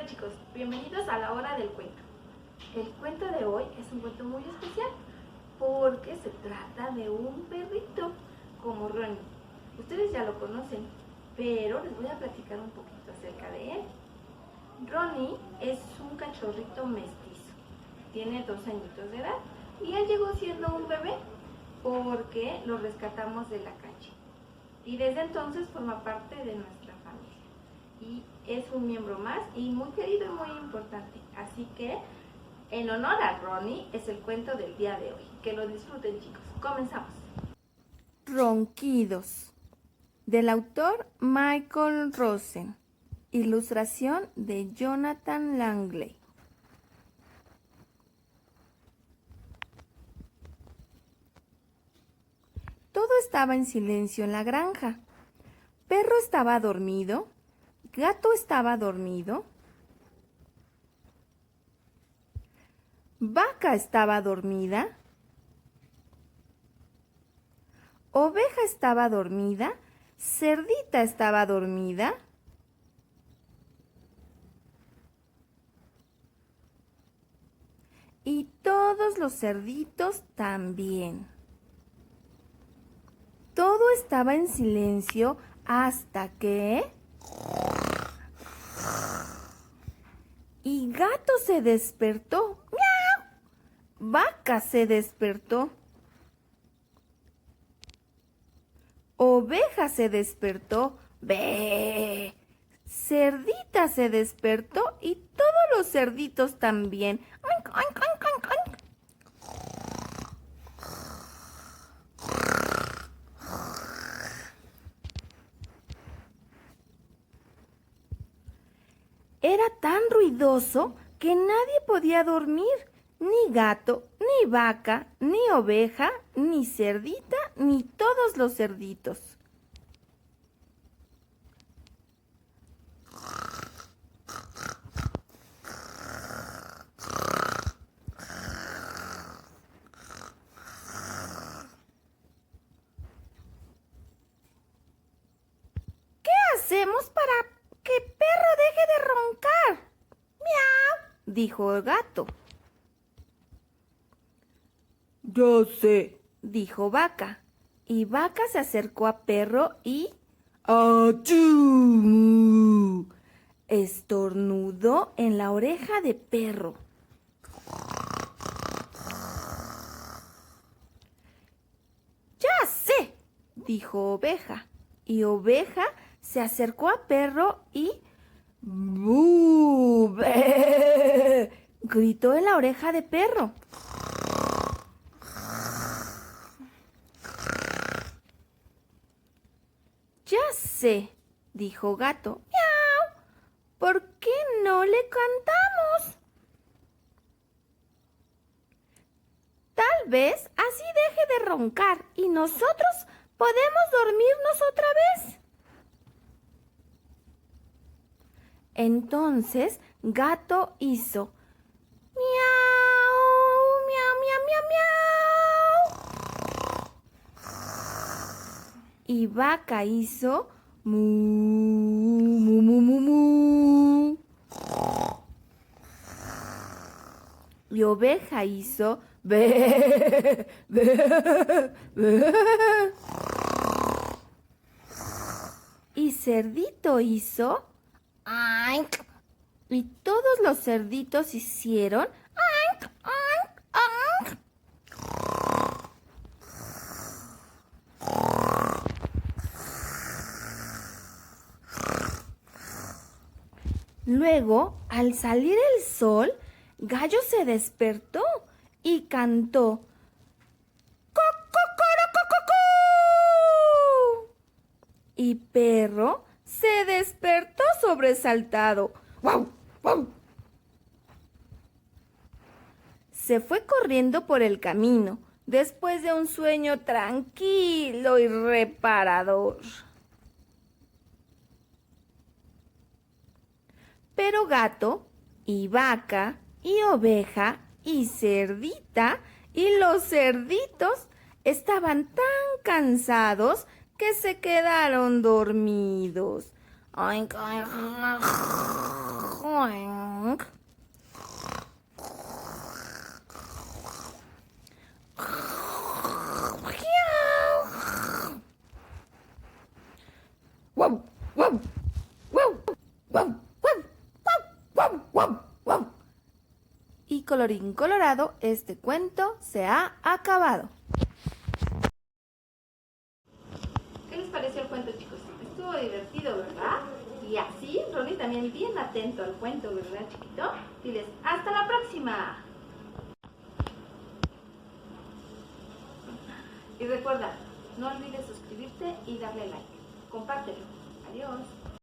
Hola chicos, bienvenidos a la hora del cuento. El cuento de hoy es un cuento muy especial porque se trata de un perrito como Ronnie. Ustedes ya lo conocen, pero les voy a platicar un poquito acerca de él. Ronnie es un cachorrito mestizo, tiene 2 añitos de edad y él llegó siendo un bebé porque lo rescatamos de la calle y desde entonces forma parte de nuestra familia. Y es un miembro más y muy querido y muy importante. Así que, en honor a Ronnie, es el cuento del día de hoy. Que lo disfruten, chicos. Comenzamos. Ronquidos, del autor Michael Rosen, ilustración de Jonathan Langley. Todo estaba en silencio en la granja. Perro estaba dormido. Gato estaba dormido. Vaca estaba dormida. Oveja estaba dormida. Cerdita estaba dormida. Y todos los cerditos también. Todo estaba en silencio hasta que... Y gato se despertó. ¡Miau! Vaca se despertó. Oveja se despertó. ¡Bé! Cerdita se despertó y todos los cerditos también. ¡Oink, oink, oink, oink, oink! Era tan ruidoso que nadie podía dormir, ni gato, ni vaca, ni oveja, ni cerdita, ni todos los cerditos. ¿Qué hacemos para que perro deje de roncar? ¡Miau!, dijo el gato. Ya sé, Dijo vaca. Y vaca se acercó a perro y ¡achú! estornudó en la oreja de perro. Ya sé, dijo oveja. Y oveja se acercó a perro y ¡Bu! ¡bé!, gritó en la oreja de perro. Ya sé, dijo gato. ¡Miau! ¿Por qué no le cantamos? Tal vez así deje de roncar y nosotros podemos dormirnos otra vez. Entonces gato hizo miau, miau, miau, miau, miau. Y vaca hizo mu, mu, mu, mu, mu. Y oveja hizo be, be, be. Y cerdito hizo aink. Y todos los cerditos hicieron aink, aink, aink. Luego, al salir el sol, Gallo se despertó y cantó ¡Cocorocococó! Y Perro se despertó sobresaltado. ¡Guau! ¡Guau! Se fue corriendo por el camino, después de un sueño tranquilo y reparador. Pero gato y vaca y oveja y cerdita y los cerditos estaban tan cansados que se quedaron dormidos. Oink, oink, oink. guau, guau, guau, guau, guau, guau, guau, guau. Y colorín colorado, este cuento se ha acabado. ¿Qué les pareció el cuento, chicos? Estuvo divertido, ¿verdad? Y así, Ronnie también bien atento al cuento, ¿verdad, chiquito? Diles, ¡hasta la próxima! Y recuerda, no olvides suscribirte y darle like. Compártelo. Adiós.